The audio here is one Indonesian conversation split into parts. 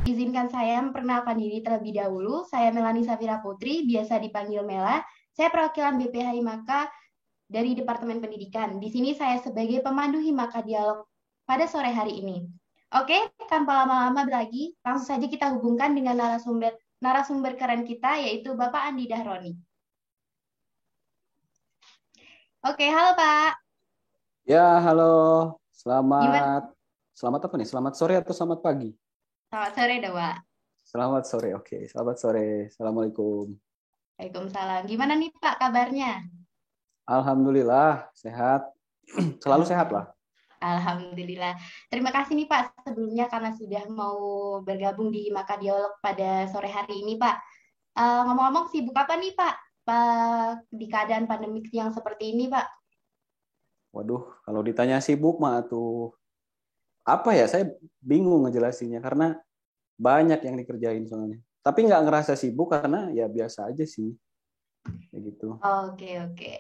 Izinkan saya memperkenalkan diri terlebih dahulu. Saya Melani Safira Putri, biasa dipanggil Mela. Saya perwakilan BPH Himaka dari Departemen Pendidikan. Di sini saya sebagai pemandu Himaka Dialog pada sore hari ini. Oke, tanpa lama-lama lagi, langsung saja kita hubungkan dengan narasumber keren kita, yaitu Bapak Andi Dahroni. Oke, halo Pak. Ya, halo. Gimana? Selamat selamat apa nih? Selamat sore atau selamat pagi? Selamat sore, dah, Pak. Selamat sore. Oke, selamat sore. Assalamualaikum. Waalaikumsalam. Gimana nih Pak kabarnya? Alhamdulillah sehat. Selalu sehat Alhamdulillah. lah. Alhamdulillah. Terima kasih nih Pak sebelumnya karena sudah mau bergabung di Maka Dialog pada sore hari ini Pak. Ngomong-ngomong sibuk apa nih Pak? Pak di keadaan pandemik yang seperti ini Pak? Waduh, kalau ditanya sibuk mah tuh apa ya? Saya bingung ngejelasinnya karena banyak yang dikerjain soalnya. Tapi nggak ngerasa sibuk karena ya biasa aja sih. Kayak gitu. Oke, oke.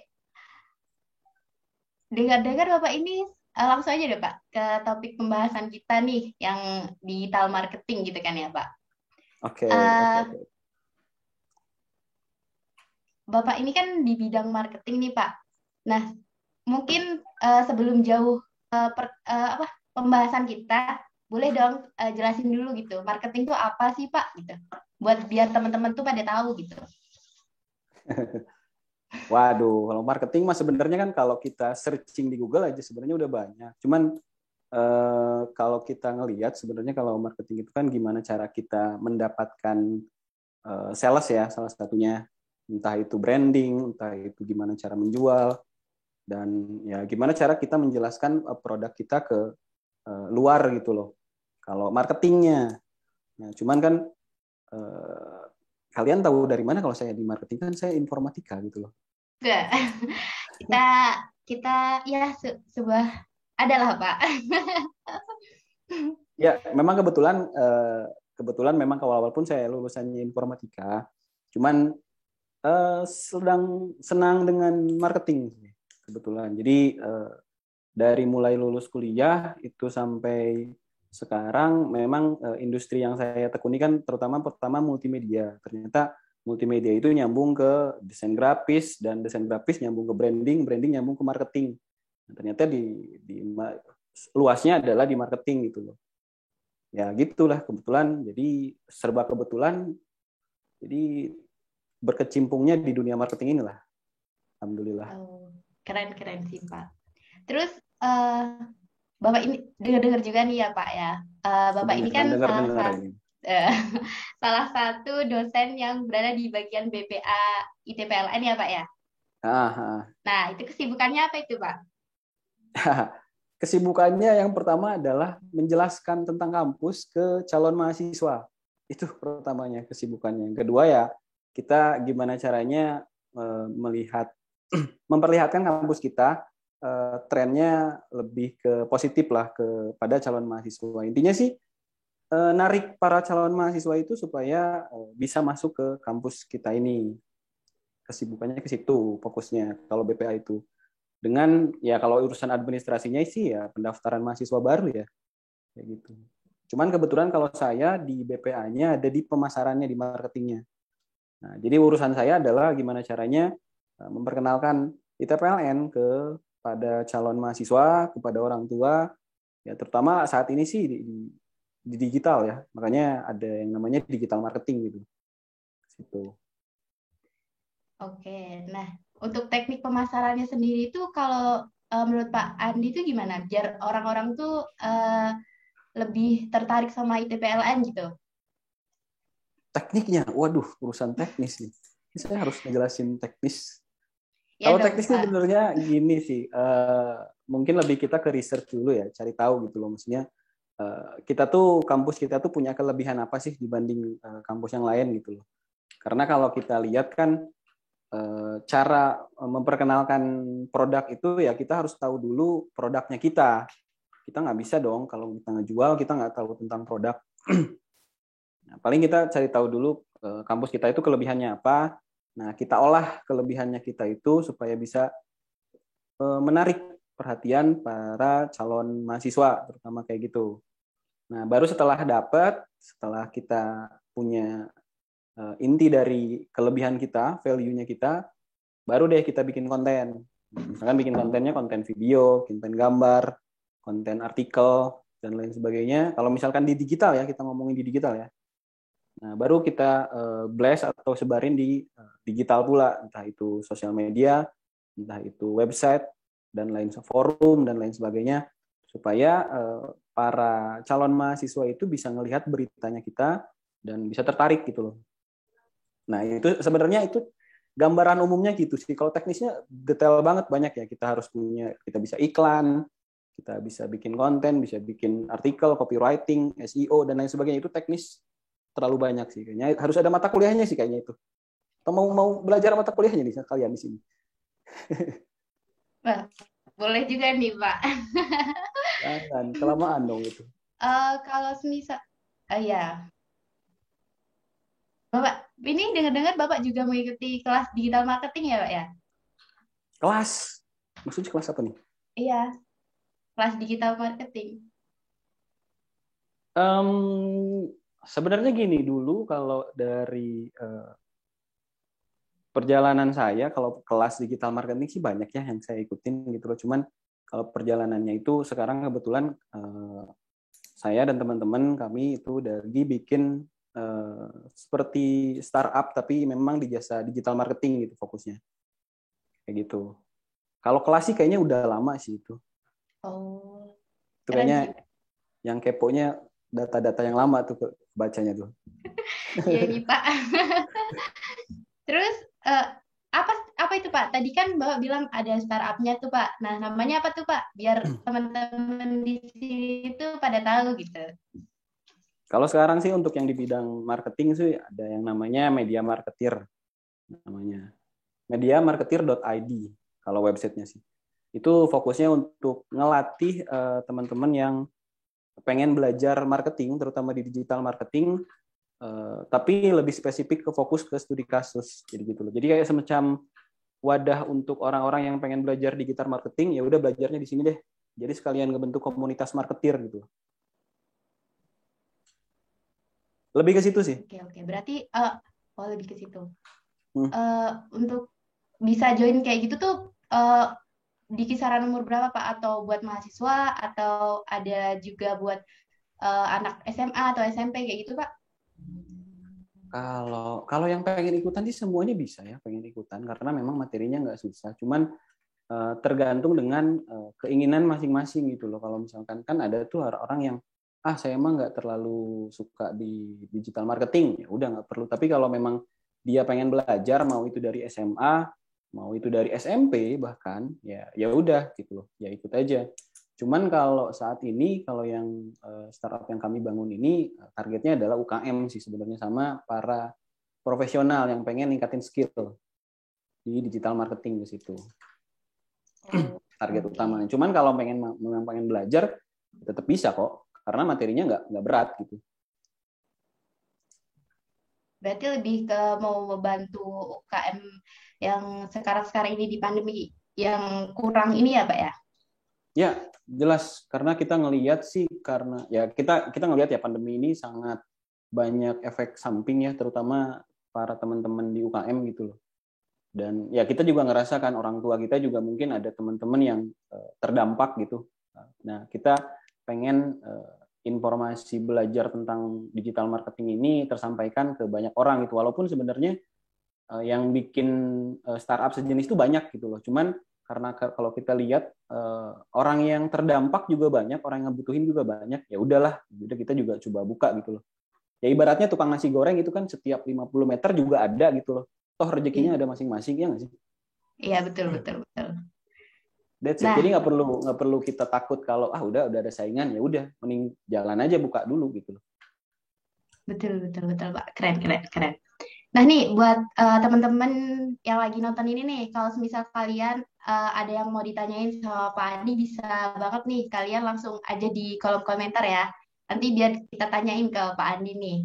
Dengar-dengar Bapak ini langsung aja deh Pak ke topik pembahasan kita nih yang digital marketing gitu kan ya Pak. Oke, oke, Eh, oke. Bapak ini kan di bidang marketing nih Pak. Nah, mungkin sebelum jauh apa pembahasan kita, boleh dong jelasin dulu gitu. Marketing itu apa sih, Pak? Gitu. Buat biar teman-teman tuh pada tahu gitu. Waduh, kalau marketing mah sebenarnya kan kalau kita searching di Google aja sebenarnya udah banyak. Cuman kalau kita ngelihat sebenarnya kalau marketing itu kan gimana cara kita mendapatkan sales ya salah satunya, entah itu branding, entah itu gimana cara menjual, dan ya gimana cara kita menjelaskan produk kita ke luar gitu loh. Kalau marketingnya, nah, cuman kan uh, kalian tahu dari mana kalau saya di marketing, kan saya informatika gitu loh. Enggak. Kita kita ya sebuah adalah, Pak. Ya memang kebetulan memang awal-awal pun saya lulusannya informatika, cuman sedang senang dengan marketing kebetulan. Jadi dari mulai lulus kuliah itu sampai sekarang memang industri yang saya tekuni kan terutama pertama multimedia. Ternyata multimedia itu nyambung ke desain grafis, dan desain grafis nyambung ke branding, branding nyambung ke marketing. Nah, ternyata di luasnya adalah di marketing gitu loh. Ya gitulah kebetulan. Jadi serba kebetulan. Jadi berkecimpungnya di dunia marketing inilah. Alhamdulillah. Oh, keren-keren sih, Pak. Terus eh, Bapak ini dengar-dengar juga nih ya, Pak ya. Bapak ini kan Kebanyakan salah dengar-dengar satu ini. eh, salah satu dosen yang berada di bagian BPA ITPLN ya, Pak ya. Ah, Nah, itu kesibukannya apa itu, Pak? Kesibukannya yang pertama adalah menjelaskan tentang kampus ke calon mahasiswa. Itu pertamanya kesibukannya. Yang kedua ya, kita gimana caranya melihat memperlihatkan kampus kita trennya lebih ke positif lah kepada calon mahasiswa. Intinya sih narik para calon mahasiswa itu supaya bisa masuk ke kampus kita ini. Kesibukannya ke situ fokusnya kalau BPA itu. Dengan ya kalau urusan administrasinya sih ya pendaftaran mahasiswa baru ya kayak gitu. Cuman kebetulan kalau saya di BPA-nya ada di pemasarannya, di marketingnya. Nah, jadi urusan saya adalah gimana caranya memperkenalkan ITPLN kepada calon mahasiswa, kepada orang tua, ya terutama saat ini sih di digital ya. Makanya ada yang namanya digital marketing gitu. Situ. Oke, nah untuk teknik pemasarannya sendiri itu kalau menurut Pak Andi itu gimana? Biar orang-orang tuh lebih tertarik sama ITPLN gitu. Tekniknya, waduh, urusan teknis nih. Ini saya harus ngejelasin teknis. Ya Kalau dong, teknis sih Pak. sebenarnya gini sih, mungkin lebih kita ke research dulu ya, cari tahu gitu loh. Maksudnya kita tuh kampus kita tuh punya kelebihan apa sih dibanding kampus yang lain gitu loh. Karena kalau kita lihat kan cara memperkenalkan produk itu ya kita harus tahu dulu produknya kita. Kita nggak bisa dong kalau kita ngejual kita nggak tahu tentang produk. Nah, paling kita cari tahu dulu kampus kita itu kelebihannya apa. Nah, kita olah kelebihannya kita itu supaya bisa menarik perhatian para calon mahasiswa, terutama kayak gitu. Nah, baru setelah kita punya inti dari kelebihan kita, value-nya kita, baru deh kita bikin konten. Misalkan bikin kontennya konten video, konten gambar, konten artikel, dan lain sebagainya. Kalau misalkan di digital ya, kita ngomongin di digital ya. Nah, baru kita blast atau sebarin di digital pula, entah itu sosial media, entah itu website, dan lain forum, dan lain sebagainya, supaya para calon mahasiswa itu bisa ngelihat beritanya kita dan bisa tertarik gitu loh. Nah, itu sebenarnya itu gambaran umumnya gitu sih. Kalau teknisnya detail banget, banyak ya. Kita harus punya, kita bisa iklan, kita bisa bikin konten, bisa bikin artikel, copywriting, SEO, dan lain sebagainya. Itu teknis terlalu banyak sih. Kayaknya harus ada mata kuliahnya sih kayaknya itu. Atau mau belajar mata kuliahnya nih kalian di sini? Wah, boleh juga nih, Pak. Jangan, kelamaan dong itu. Kalau semisal, ya, Bapak, ini dengar-dengar Bapak juga mengikuti kelas digital marketing ya, Pak ya? Kelas? Maksudnya kelas apa nih? Iya, kelas digital marketing. Sebenarnya gini dulu, kalau dari perjalanan saya, kalau kelas digital marketing sih banyak ya yang saya ikutin gitu loh. Cuman kalau perjalanannya itu sekarang kebetulan saya dan teman-teman kami itu dari bikin seperti startup, tapi memang di jasa digital marketing gitu fokusnya. Kayak gitu. Kalau kelas sih kayaknya udah lama sih itu. Oh, Itu keren kayaknya sih. yang keponya data-data yang lama tuh bacanya tuh. Iya nih, Pak. Terus, eh, apa itu, Pak? Tadi kan Bapak bilang ada startupnya tuh, Pak. Nah, namanya apa tuh, Pak? Biar teman-teman di sini tuh pada tahu gitu. Kalau sekarang sih untuk yang di bidang marketing sih ada yang namanya Media Marketer namanya. Mediamarketer.id kalau websitenya sih. Itu fokusnya untuk ngelatih teman-teman yang pengen belajar marketing, terutama di digital marketing, tapi lebih spesifik ke fokus ke studi kasus, jadi gitu loh. Jadi kayak semacam wadah untuk orang-orang yang pengen belajar digital marketing, ya udah belajarnya di sini deh. Jadi sekalian ngebentuk komunitas marketer gitu. Lebih ke situ sih. Oke. Berarti, lebih ke situ. Hmm. Untuk bisa join kayak gitu tuh, di kisaran umur berapa, Pak? Atau buat mahasiswa, atau ada juga buat anak SMA atau SMP kayak gitu, Pak? Kalau yang pengen ikutan sih semuanya bisa ya, pengen ikutan karena memang materinya nggak susah. Cuman tergantung dengan keinginan masing-masing gitu loh. Kalau misalkan kan ada tuh orang yang saya emang nggak terlalu suka di digital marketing, ya udah nggak perlu. Tapi kalau memang dia pengen belajar, mau itu dari SMA, mau itu dari SMP bahkan, ya udah gitu loh, ya ikut aja. Cuman kalau saat ini, kalau yang startup yang kami bangun ini, targetnya adalah UKM sih sebenarnya, sama para profesional yang pengen ningkatin skill di digital marketing di situ. Target utamanya. Cuman kalau pengen belajar, tetap bisa kok, karena materinya nggak berat gitu. Berarti lebih ke mau membantu UKM yang sekarang-sekarang ini di pandemi yang kurang ini ya, Pak ya? Ya, jelas karena kita ngelihat sih, karena ya kita ngelihat ya pandemi ini sangat banyak efek samping ya, terutama para teman-teman di UKM gitu loh. Dan ya kita juga ngerasakan, orang tua kita juga mungkin ada teman-teman yang terdampak gitu. Nah, kita pengen informasi belajar tentang digital marketing ini tersampaikan ke banyak orang gitu. Walaupun sebenarnya yang bikin startup sejenis itu banyak gitu loh. Cuman karena kalau kita lihat orang yang terdampak juga banyak, orang yang ngebutuhin juga banyak, ya udahlah, udah kita juga coba buka gitu loh. Ya ibaratnya tukang nasi goreng itu kan setiap 50 meter juga ada gitu loh. Toh rezekinya ada masing-masing, ya nggak sih? Iya, betul. That's it. Jadi Nah, nggak perlu kita takut kalau udah ada saingan, ya udah mending jalan aja buka dulu gitu loh. betul, Pak. Keren. Nah nih, buat teman-teman yang lagi nonton ini nih, kalau misal kalian ada yang mau ditanyain sama Pak Andi, bisa banget nih kalian langsung aja di kolom komentar ya. Nanti biar kita tanyain ke Pak Andi nih.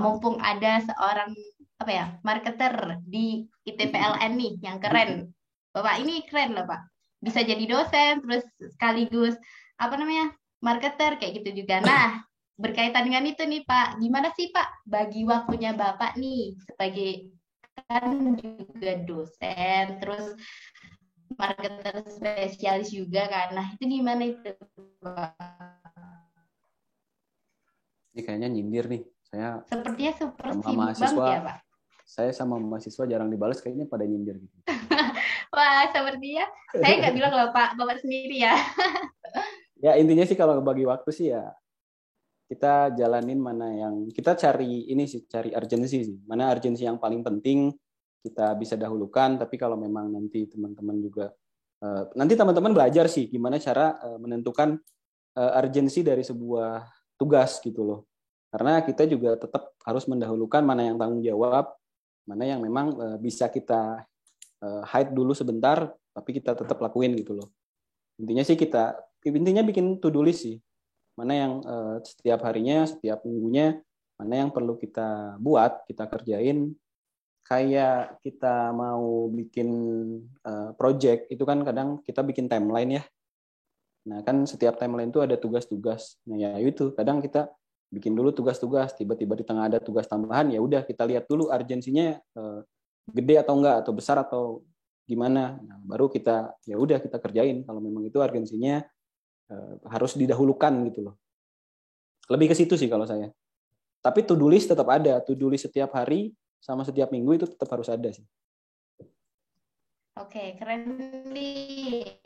Mumpung ada seorang apa ya marketer di ITPLN nih yang keren. Bapak ini keren loh, Pak. Bisa jadi dosen, terus sekaligus apa namanya marketer kayak gitu juga. Nah, berkaitan dengan itu nih Pak, gimana sih Pak bagi waktunya Bapak nih sebagai kan juga dosen, terus marketer spesialis juga kan. Nah, itu gimana itu Pak? Ini kayaknya nyindir nih. Saya Sepertinya super sama sibuk banget mahasiswa, ya Pak. saya sama mahasiswa jarang dibalas, kayaknya pada nyindir gitu. Wah, sepertinya saya nggak bilang loh Pak, Bapak sendiri ya. Ya intinya sih kalau bagi waktu sih ya kita jalanin mana yang kita cari ini sih, cari urgensi sih. Mana urgensi yang paling penting kita bisa dahulukan. Tapi kalau memang nanti teman-teman juga nanti teman-teman belajar sih gimana cara menentukan urgensi dari sebuah tugas gitu loh. Karena kita juga tetap harus mendahulukan mana yang tanggung jawab, mana yang memang bisa kita hide dulu sebentar, tapi kita tetap lakuin gitu loh. Intinya bikin to do list sih. Mana yang setiap harinya, setiap minggunya, mana yang perlu kita buat, kita kerjain. Kayak kita mau bikin project, itu kan kadang kita bikin timeline ya. Nah kan setiap timeline itu ada tugas-tugas. Nah ya itu, kadang kita bikin dulu tugas-tugas, tiba-tiba di tengah ada tugas tambahan, ya udah kita lihat dulu urgensinya gede atau enggak, atau besar atau gimana. Nah, baru kita ya udah kita kerjain kalau memang itu urgensinya harus didahulukan gitu loh. Lebih ke situ sih kalau saya. Tapi to do list tetap ada, to do list setiap hari sama setiap minggu itu tetap harus ada sih. Oke, keren nih.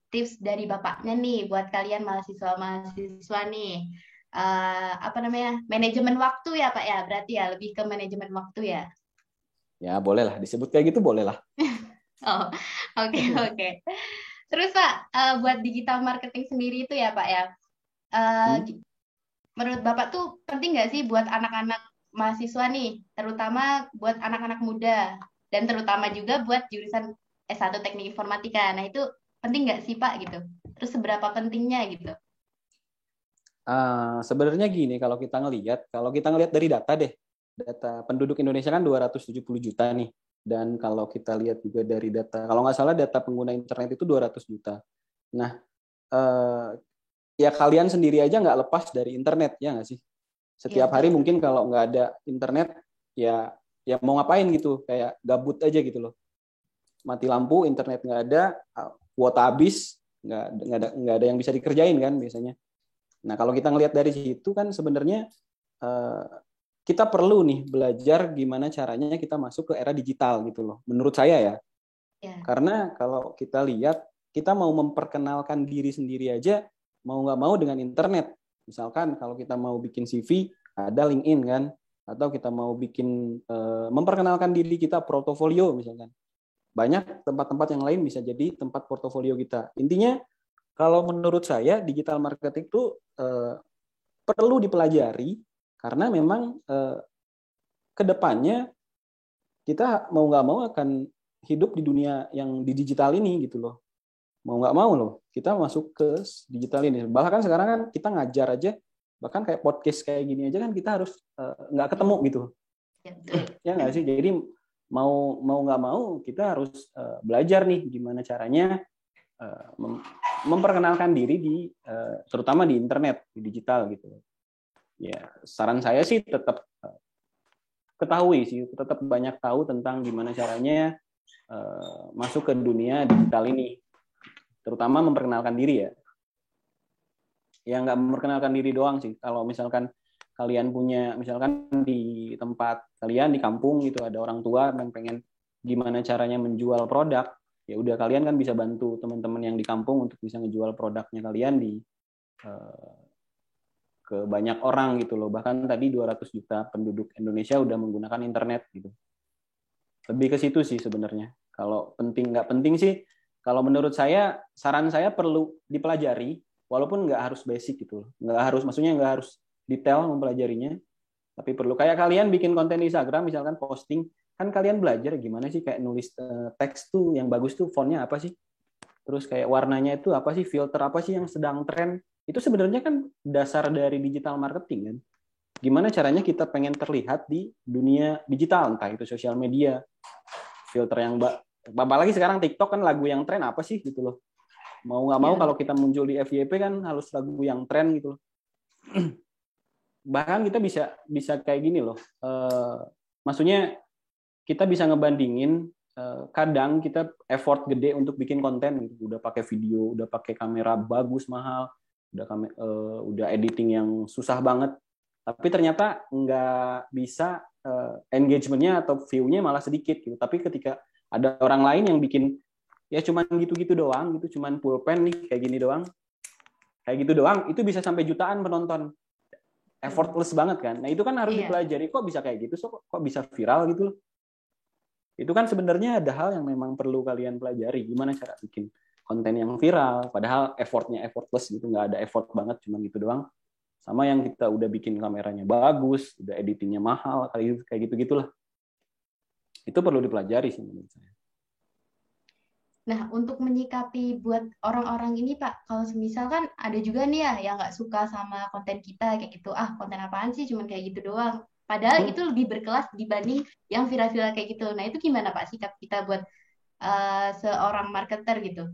Tips dari Bapaknya nih buat kalian mahasiswa-mahasiswa nih. Apa namanya? Manajemen waktu ya, Pak ya. Berarti ya lebih ke manajemen waktu ya. Ya boleh lah, disebut kayak gitu boleh lah. Oh, oke oke. Terus Pak, buat digital marketing sendiri itu ya Pak ya. Eh, Menurut Bapak tuh penting nggak sih buat anak-anak mahasiswa nih, terutama buat anak-anak muda, dan terutama juga buat jurusan S1 Teknik Informatika. Nah itu penting nggak sih Pak gitu? Terus seberapa pentingnya gitu? Sebenarnya gini, kalau kita ngelihat dari data deh, data penduduk Indonesia kan 270 juta nih. Dan kalau kita lihat juga dari data, kalau nggak salah data pengguna internet itu 200 juta. Nah, ya kalian sendiri aja nggak lepas dari internet, ya nggak sih? Iya Setiap hari betul. mungkin kalau nggak ada internet, ya ya mau ngapain gitu, kayak gabut aja gitu loh. Mati lampu, internet nggak ada, kuota habis, nggak ada yang bisa dikerjain kan biasanya. Nah, kalau kita ngelihat dari situ kan sebenarnya kita perlu nih belajar gimana caranya kita masuk ke era digital gitu loh. Menurut saya ya. Ya. Karena kalau kita lihat, kita mau memperkenalkan diri sendiri aja, mau nggak mau dengan internet. Misalkan kalau kita mau bikin CV, ada LinkedIn kan. Atau kita mau bikin, memperkenalkan diri kita, portofolio misalkan. Banyak tempat-tempat yang lain bisa jadi tempat portofolio kita. Intinya, kalau menurut saya, digital marketing itu perlu dipelajari, karena memang ke depannya kita mau nggak mau akan hidup di dunia yang di digital ini gitu loh. Mau nggak mau loh, kita masuk ke digital ini. Bahkan sekarang kan kita ngajar aja, bahkan kayak podcast kayak gini aja kan kita harus nggak ketemu gitu. Ya, betul. Ya nggak sih? Jadi mau nggak mau kita harus belajar nih gimana caranya memperkenalkan diri di terutama di internet, di digital gitu. Ya, saran saya sih tetap ketahui sih, tetap banyak tahu tentang gimana caranya masuk ke dunia digital ini, terutama memperkenalkan diri ya. Ya nggak memperkenalkan diri doang sih. Kalau misalkan kalian punya, misalkan di tempat kalian di kampung gitu ada orang tua yang pengen gimana caranya menjual produk, ya udah kalian kan bisa bantu teman-teman yang di kampung untuk bisa ngejual produknya kalian di ke banyak orang gitu loh. Bahkan tadi 200 juta penduduk Indonesia udah menggunakan internet gitu. Lebih ke situ sih sebenarnya. Kalau penting nggak penting sih, kalau menurut saya, saran saya perlu dipelajari, walaupun nggak harus basic gitu. Maksudnya nggak harus detail mempelajarinya, tapi perlu. Kayak kalian bikin konten di Instagram, misalkan posting, kan kalian belajar gimana sih kayak nulis teks tuh yang bagus tuh fontnya apa sih? Terus kayak warnanya itu apa sih, filter apa sih yang sedang tren? Itu sebenarnya kan dasar dari digital marketing kan. Gimana caranya kita pengen terlihat di dunia digital, entah itu sosial media, filter yang apalagi sekarang TikTok kan lagu yang tren apa sih gitu loh. Mau nggak mau Ya. kalau kita muncul di FYP kan harus lagu yang tren gitu loh. bahkan kita bisa kayak gini loh. Maksudnya kita bisa ngebandingin, kadang kita effort gede untuk bikin konten gitu. Udah pakai video, udah pakai kamera bagus mahal, udah editing yang susah banget. Tapi ternyata nggak bisa, engagementnya atau view-nya malah sedikit gitu. Tapi ketika ada orang lain yang bikin ya cuman gitu-gitu doang gitu, cuman pulpen nih kayak gini doang, kayak gitu doang, itu bisa sampai jutaan penonton. Effortless banget kan. Nah itu kan harus dipelajari, kok bisa kayak gitu, kok bisa viral gitu loh. Itu kan sebenarnya ada hal yang memang perlu kalian pelajari, gimana cara bikin konten yang viral, padahal effortnya effortless gitu, nggak ada effort banget, cuman gitu doang. Sama yang kita udah bikin kameranya bagus, udah editingnya mahal, kayak gitu-gitulah. Itu perlu dipelajari sih menurut saya. Nah, untuk menyikapi buat orang-orang ini, Pak, kalau misal kan ada juga nih ya yang nggak suka sama konten kita kayak gitu, konten apaan sih, cuman kayak gitu doang. Padahal itu lebih berkelas dibanding yang viral-viral kayak gitu. Nah, itu gimana Pak sikap kita buat seorang marketer gitu?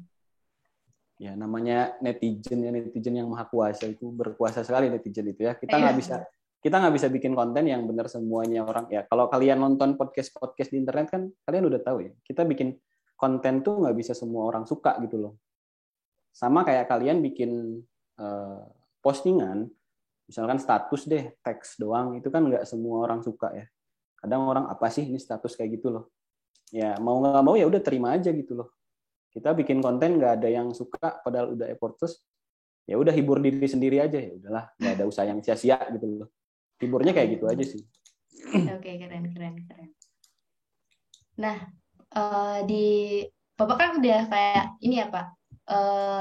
Ya namanya netizen yang maha kuasa, itu berkuasa sekali netizen itu ya. Kita nggak bisa bikin konten yang benar semuanya orang ya. Kalau kalian nonton podcast di internet kan kalian udah tahu ya, kita bikin konten tuh nggak bisa semua orang suka gitu loh. Sama kayak kalian bikin postingan, misalkan status deh, teks doang, itu kan nggak semua orang suka ya. Kadang orang, apa sih ini status kayak gitu loh. Ya mau nggak mau ya udah terima aja gitu loh. Kita bikin konten nggak ada yang suka, padahal udah effortless, ya udah hibur diri sendiri aja, ya udahlah, nggak ada usaha yang sia-sia gitu loh. Hiburnya kayak gitu aja sih. Oke, keren. Nah, di Bapak kan udah kayak ini ya Pak,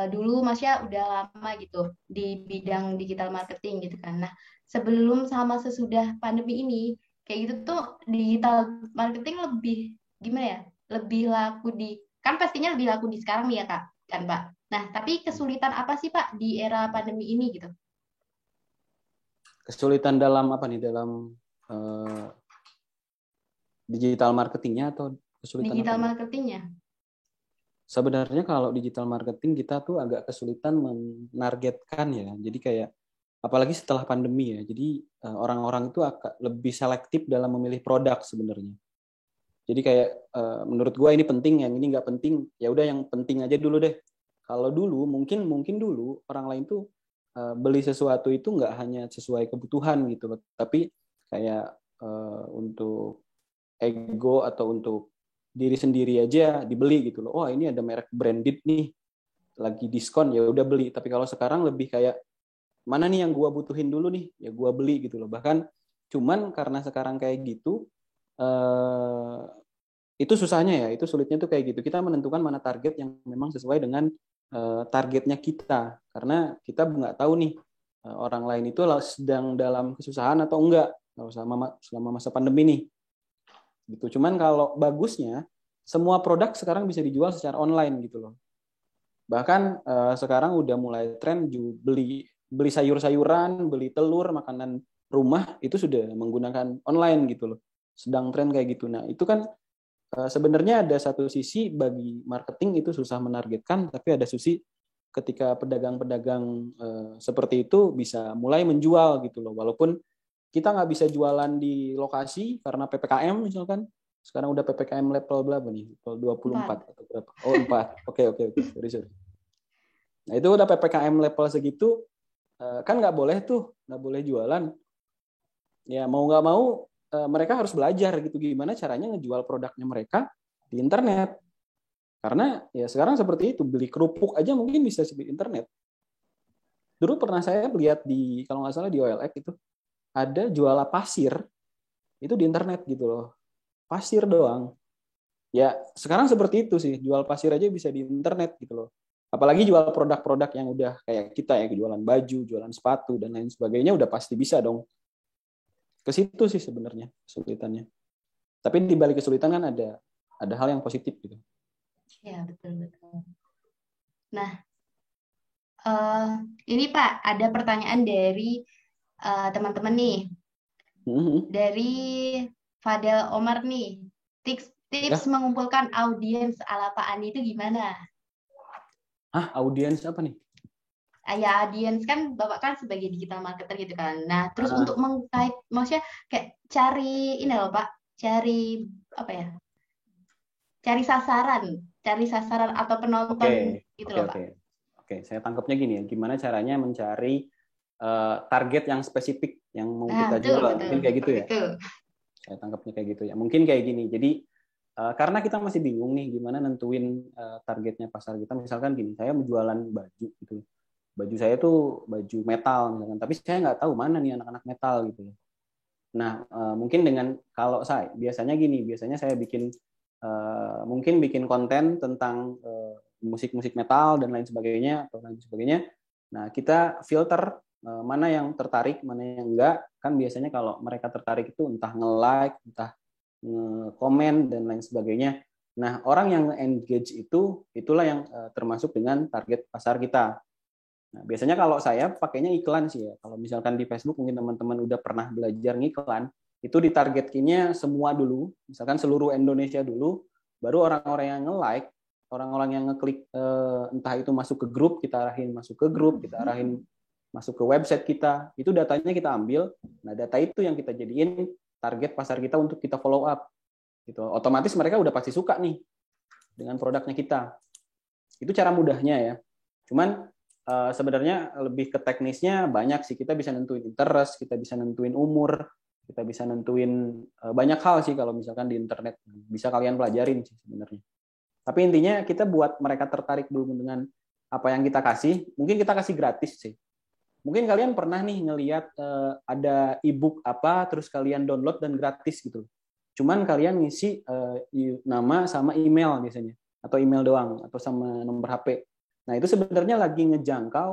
dulu Masnya udah lama gitu di bidang digital marketing gitu kan. Nah, sebelum sama sesudah pandemi ini, kayak gitu tuh digital marketing lebih gimana ya? Lebih laku kan pastinya lebih laku di sekarang nih ya Kak, kan Pak. Nah, tapi kesulitan apa sih Pak di era pandemi ini gitu? Kesulitan dalam apa nih? Dalam digital marketingnya atau kesulitan Digital apa? marketingnya. Sebenarnya kalau digital marketing kita tuh agak kesulitan menargetkan ya. Jadi kayak apalagi setelah pandemi ya. Jadi orang-orang itu akan lebih selektif dalam memilih produk sebenarnya. Jadi kayak menurut gue ini penting, yang ini nggak penting. Ya udah yang penting aja dulu deh. Kalau dulu mungkin dulu orang lain tuh beli sesuatu itu nggak hanya sesuai kebutuhan gitu loh, tapi kayak untuk ego atau untuk diri sendiri aja dibeli gitu loh. Oh ini ada merek branded nih, lagi diskon, ya udah beli. Tapi kalau sekarang lebih kayak mana nih yang gue butuhin dulu nih, ya gue beli gitu loh. Bahkan cuman karena sekarang kayak gitu, itu susahnya ya, itu sulitnya tuh kayak gitu. Kita menentukan mana target yang memang sesuai dengan targetnya kita, karena kita nggak tahu nih orang lain itu sedang dalam kesusahan atau enggak selama masa pandemi nih. Gitu. Cuman kalau bagusnya semua produk sekarang bisa dijual secara online gitu loh. Bahkan sekarang udah mulai tren beli sayur-sayuran, beli telur, makanan rumah itu sudah menggunakan online gitu loh. Sedang tren kayak gitu. Nah, itu kan sebenarnya ada satu sisi bagi marketing itu susah menargetkan, tapi ada sisi ketika pedagang-pedagang seperti itu bisa mulai menjual gitu loh. Walaupun kita nggak bisa jualan di lokasi karena PPKM misalkan. Sekarang udah PPKM level berapa nih? Level 24 atau berapa? Oh, 4. Oke. Sorry. Nah, itu udah PPKM level segitu, kan nggak boleh jualan. Ya mau nggak mau mereka harus belajar gitu gimana caranya ngejual produknya mereka di internet. Karena ya sekarang seperti itu, beli kerupuk aja mungkin bisa di internet. Dulu pernah saya lihat kalau nggak salah di OLX itu ada jualan pasir itu di internet gitu loh. Pasir doang. Ya sekarang seperti itu sih, jual pasir aja bisa di internet gitu loh. Apalagi jual produk-produk yang udah kayak kita ya, jualan baju, jualan sepatu dan lain sebagainya udah pasti bisa dong. Ke situ sih sebenarnya kesulitannya. Tapi di balik kesulitan kan ada hal yang positif gitu. Ya, betul. Nah, ini Pak, ada pertanyaan dari teman-teman nih. Dari Fadel Omar nih. Tips mengumpulkan audiens ala Pak Andi itu gimana? Audiens apa nih? ya audience kan Bapak kan sebagai digital marketer gitu kan. Nah, terus Ah, untuk mengkait maksudnya kayak cari ini loh Pak, cari apa ya? Cari sasaran atau oke, penonton gitu oke, loh Pak. oke. Oke, saya tangkapnya gini ya. Gimana caranya mencari target yang spesifik yang mau Nah, kita betul, jual? betul. Mungkin kayak gitu ya. Betul. Saya tangkapnya kayak gitu ya. Mungkin kayak gini. Jadi karena kita masih bingung nih gimana nentuin targetnya pasar kita. Misalkan gini, saya mau jualan baju gitu. Baju saya tuh baju metal misalkan, tapi saya nggak tahu mana nih anak-anak metal gitu. Nah, mungkin dengan kalau saya biasanya gini, biasanya saya bikin mungkin bikin konten tentang musik-musik metal dan lain sebagainya atau lain sebagainya. Nah, kita filter mana yang tertarik, mana yang enggak. Kan biasanya kalau mereka tertarik itu entah nge-like, entah nge-komen dan lain sebagainya. Nah, orang yang engage itu itulah yang termasuk dengan target pasar kita. Nah, biasanya kalau saya pakainya iklan sih ya. Kalau misalkan di Facebook mungkin teman-teman udah pernah belajar ngiklan, itu ditargetkinnya semua dulu, misalkan seluruh Indonesia dulu, baru orang-orang yang nge-like, orang-orang yang ngeklik entah itu masuk ke grup, kita arahin masuk ke grup, kita arahin masuk ke website kita, itu datanya kita ambil. Nah, data itu yang kita jadiin target pasar kita untuk kita follow up. Gitu. Otomatis mereka udah pasti suka nih dengan produknya kita. Itu cara mudahnya ya. Cuman sebenarnya lebih ke teknisnya banyak sih. Kita bisa nentuin interest, kita bisa nentuin umur, kita bisa nentuin banyak hal sih kalau misalkan di internet. Bisa kalian pelajarin sih sebenarnya. Tapi intinya kita buat mereka tertarik dulu dengan apa yang kita kasih. Mungkin kita kasih gratis sih. Mungkin kalian pernah nih ngelihat ada e-book apa, terus kalian download dan gratis gitu. Cuman kalian ngisi nama sama email biasanya. Atau email doang, atau sama nomor HP. Nah, itu sebenarnya lagi ngejangkau,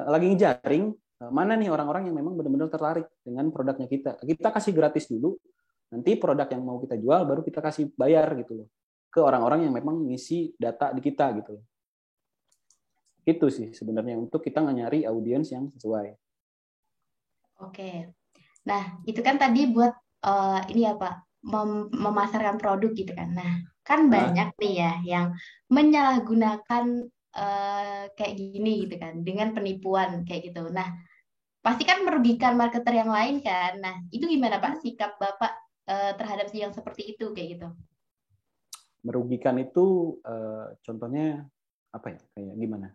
lagi ngejaring mana nih orang-orang yang memang benar-benar tertarik dengan produknya kita. Kita kasih gratis dulu, nanti produk yang mau kita jual baru kita kasih bayar gitu loh. Ke orang-orang yang memang ngisi data di kita gitu loh. Itu sih sebenarnya untuk kita nyari audiens yang sesuai. Oke. Nah, itu kan tadi buat ini ya Pak, memasarkan produk gitu kan. Nah, kan Nah, banyak nih ya yang menyalahgunakan kayak gini gitu kan, dengan penipuan kayak gitu. Nah, pasti kan merugikan marketer yang lain kan. Nah, itu gimana Pak sikap Bapak terhadap yang seperti itu kayak gitu? merugikan itu contohnya apa ya? Kayak gimana?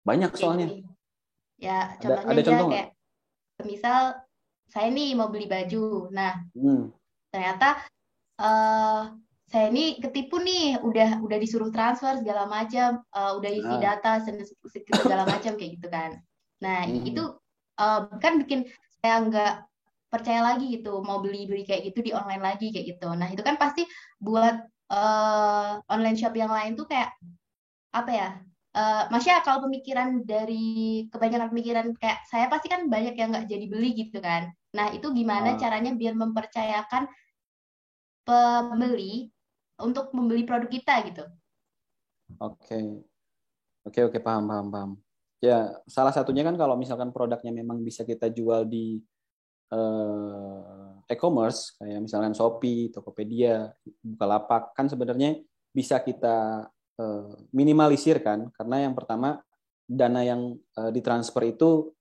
Banyak Kayak soalnya. gini. Ya, contohnya Ada dia contoh nggak? kayak misal saya nih mau beli baju. Nah, Hmm. ternyata eh saya ini ketipu nih, udah disuruh transfer segala macam, udah isi Nah, data segala macam kayak gitu kan. Nah, itu hmm. kan bikin saya nggak percaya lagi gitu, mau beli-beli kayak gitu di online lagi kayak gitu. Nah, itu kan pasti buat online shop yang lain tuh kayak apa ya? Maksudnya kalau pemikiran dari kebanyakan pemikiran kayak saya pasti kan banyak yang nggak jadi beli gitu kan. Nah, itu gimana Ah, caranya biar mempercayakan pembeli untuk membeli produk kita gitu. oke. Oke, oke, paham, paham, paham. Ya, salah satunya kan kalau misalkan produknya memang bisa kita jual di e-commerce, kayak misalkan Shopee, Tokopedia, Bukalapak, kan sebenarnya bisa kita minimalisir kan, karena yang pertama dana yang ditransfer itu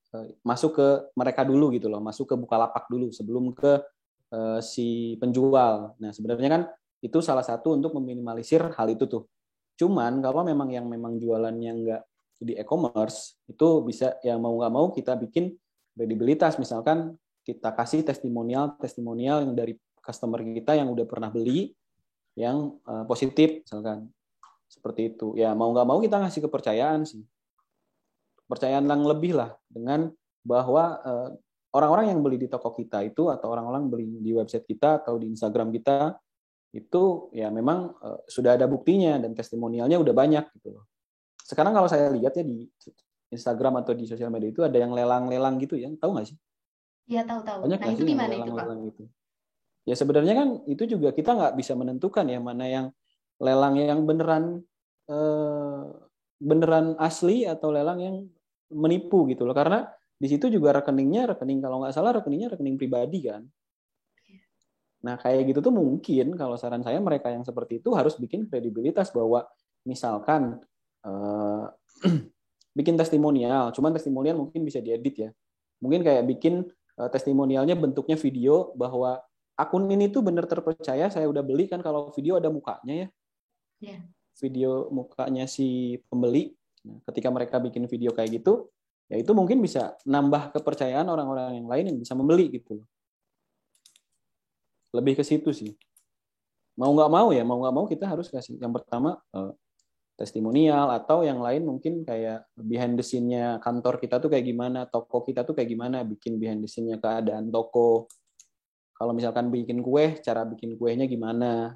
masuk ke mereka dulu gitu loh, masuk ke Bukalapak dulu sebelum ke si penjual. Nah, sebenarnya kan itu salah satu untuk meminimalisir hal itu tuh. Cuman kalau memang yang memang jualannya nggak di e-commerce, itu bisa ya mau nggak mau kita bikin kredibilitas. Misalkan kita kasih testimonial yang dari customer kita yang udah pernah beli, yang positif misalkan. Seperti itu. Ya mau nggak mau kita ngasih kepercayaan sih. Kepercayaan yang lebih lah dengan bahwa orang-orang yang beli di toko kita itu atau orang-orang beli di website kita atau di Instagram kita itu ya memang sudah ada buktinya dan testimonialnya udah banyak gitu loh. Sekarang kalau saya lihat ya di Instagram atau di sosial media itu ada yang lelang-lelang gitu ya, tahu nggak sih? Iya, tahu-tahu. Banyak Nah, nggak itu sih yang gimana itu, Pak? lelang-lelang gitu? Ya sebenarnya kan itu juga kita nggak bisa menentukan ya mana yang lelang yang eh, beneran asli atau lelang yang menipu gitu loh. Karena di situ juga rekening kalau nggak salah rekeningnya rekening pribadi kan. Nah, kayak gitu tuh mungkin kalau saran saya mereka yang seperti itu harus bikin kredibilitas bahwa misalkan eh, bikin testimonial. Cuman testimonial mungkin bisa diedit ya. Mungkin kayak bikin testimonialnya bentuknya video bahwa akun ini tuh benar terpercaya, saya udah beli kan, kalau video ada mukanya ya. Yeah. Video mukanya si pembeli. Nah, ketika mereka bikin video kayak gitu, ya itu mungkin bisa nambah kepercayaan orang-orang yang lain yang bisa membeli gitu. Lebih ke situ sih. Mau nggak mau kita harus kasih. Yang pertama testimonial, atau yang lain mungkin kayak behind the scene-nya kantor kita tuh kayak gimana, toko kita tuh kayak gimana, bikin behind the scene-nya keadaan toko. Kalau misalkan bikin kue, cara bikin kuenya gimana,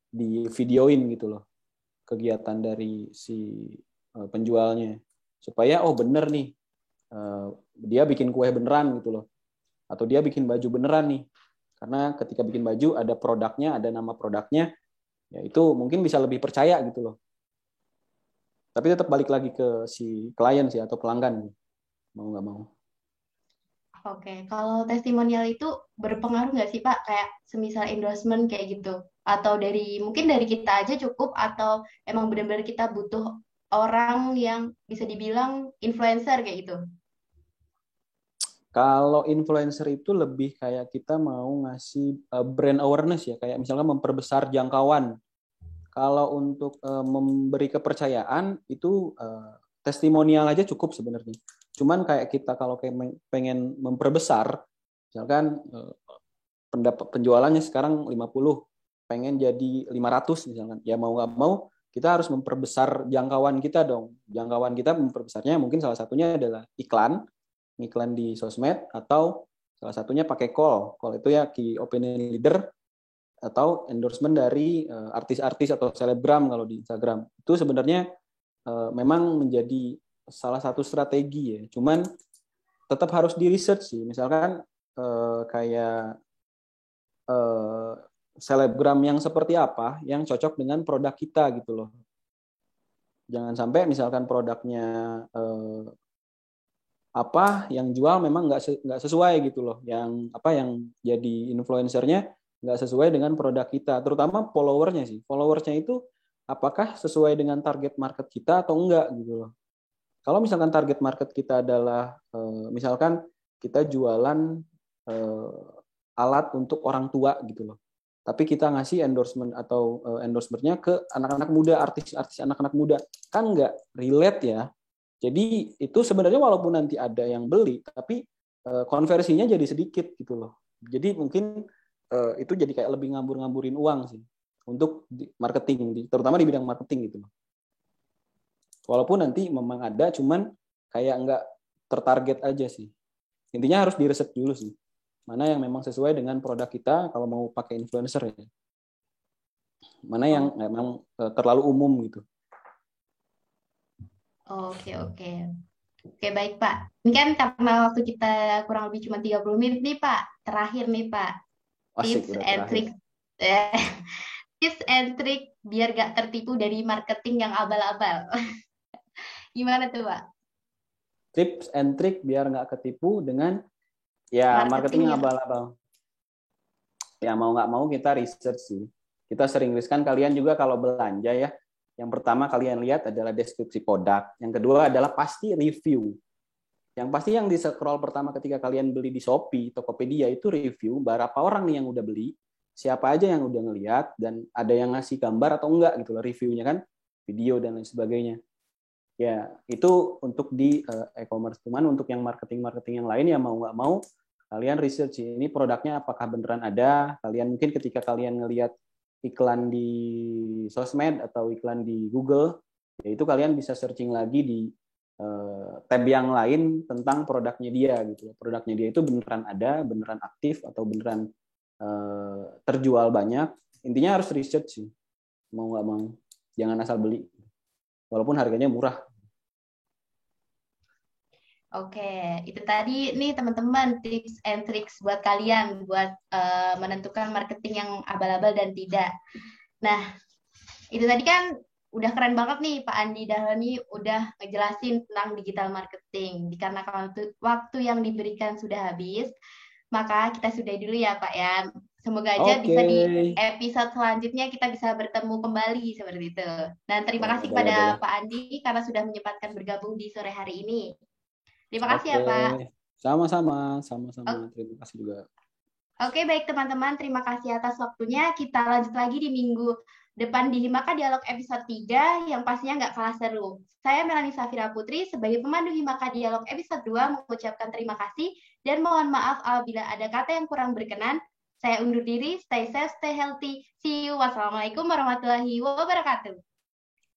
di videoin gitu loh kegiatan dari si penjualnya, supaya oh bener nih dia bikin kue beneran gitu loh, atau dia bikin baju beneran nih, karena ketika bikin baju ada produknya, ada nama produknya, ya itu mungkin bisa lebih percaya gitu loh. Tapi tetap balik lagi ke si klien sih atau pelanggan, mau nggak mau. Oke, kalau testimonial itu berpengaruh nggak sih Pak? Kayak semisal endorsement kayak gitu. Atau mungkin dari kita aja cukup, atau emang benar-benar kita butuh orang yang bisa dibilang influencer kayak gitu? Kalau influencer itu lebih kayak kita mau ngasih brand awareness ya, kayak misalnya memperbesar jangkauan. Kalau untuk memberi kepercayaan itu testimonial aja cukup sebenarnya. Cuman kayak kita kalau kayak pengen memperbesar, misalkan penjualannya sekarang 50, pengen jadi 500 misalkan. Ya mau nggak mau kita harus memperbesar jangkauan kita dong. Jangkauan kita memperbesarnya mungkin salah satunya adalah iklan di sosmed, atau salah satunya pakai call. Call itu ya key opinion leader, atau endorsement dari artis-artis atau selebgram kalau di Instagram. Itu sebenarnya memang menjadi salah satu strategi ya. Cuman tetap harus di research sih. Misalkan kayak selebgram yang seperti apa yang cocok dengan produk kita gitu loh. Jangan sampai misalkan produknya apa yang jual memang nggak sesuai gitu loh, yang jadi influencernya nggak sesuai dengan produk kita, terutama followersnya itu apakah sesuai dengan target market kita atau enggak gitu loh. Kalau misalkan target market kita adalah misalkan kita jualan alat untuk orang tua gitu loh, tapi kita ngasih endorsement atau endorsementnya ke anak-anak muda, artis-artis anak-anak muda, kan nggak relate ya. Jadi itu sebenarnya walaupun nanti ada yang beli, tapi konversinya jadi sedikit gitu loh. Jadi mungkin itu jadi kayak lebih ngambur-ngamburin uang sih untuk marketing, terutama di bidang marketing gitu loh. Walaupun nanti memang ada, cuman kayak nggak tertarget aja sih. Intinya harus direset dulu sih, mana yang memang sesuai dengan produk kita kalau mau pakai influencer ya. Mana yang memang terlalu umum gitu. Oke, oke. Oke, baik Pak. Ini kan karena waktu kita kurang lebih cuma 30 menit nih Pak. Terakhir nih Pak. Asik, Tips udah and terakhir. trick. Tips and trick biar gak tertipu dari marketing yang abal-abal. Gimana tuh Pak? Tips and trick biar nggak ketipu dengan ya Marketing marketing yang yang abal-abal. Ya mau nggak mau kita research sih. Kita sering risk kan, kalian juga kalau belanja ya. Yang pertama kalian lihat adalah deskripsi produk. Yang kedua adalah pasti review. Yang pasti yang di scroll pertama ketika kalian beli di Shopee, Tokopedia itu review, berapa orang nih yang udah beli, siapa aja yang udah ngelihat, dan ada yang ngasih gambar atau enggak gitu loh reviewnya kan, video dan lain sebagainya. Ya itu untuk di e-commerce. Cuman untuk yang marketing yang lain ya mau nggak mau kalian research ini produknya apakah beneran ada. Kalian mungkin ketika kalian ngelihat iklan di sosmed atau iklan di Google, ya itu kalian bisa searching lagi di tab yang lain tentang produknya dia gitu. Produknya dia itu beneran ada, beneran aktif, atau beneran terjual banyak. Intinya harus research sih, mau nggak mau. Jangan asal beli, walaupun harganya murah. Oke, itu tadi nih teman-teman tips and tricks buat kalian buat menentukan marketing yang abal-abal dan tidak. Nah, itu tadi kan udah keren banget nih Pak Andi Dahlan udah ngejelasin tentang digital marketing. Dikarenakan waktu yang diberikan sudah habis, maka kita sudahi dulu ya Pak ya. Semoga aja Oke. bisa di episode selanjutnya kita bisa bertemu kembali seperti itu. Dan terima Boleh, kasih boleh, boleh. kepada Pak Andi karena sudah menyempatkan bergabung di sore hari ini. Terima kasih Oke. ya Pak. Sama-sama, sama-sama. O- Terima kasih juga. Oke, baik teman-teman, terima kasih atas waktunya. Kita lanjut lagi di minggu depan di Himaka Dialog episode 3 yang pastinya nggak kalah seru. Saya Melani Safira Putri sebagai pemandu Himaka Dialog episode 2 mengucapkan terima kasih dan mohon maaf apabila ada kata yang kurang berkenan. Saya undur diri, stay safe, stay healthy. See you. Wassalamualaikum warahmatullahi wabarakatuh.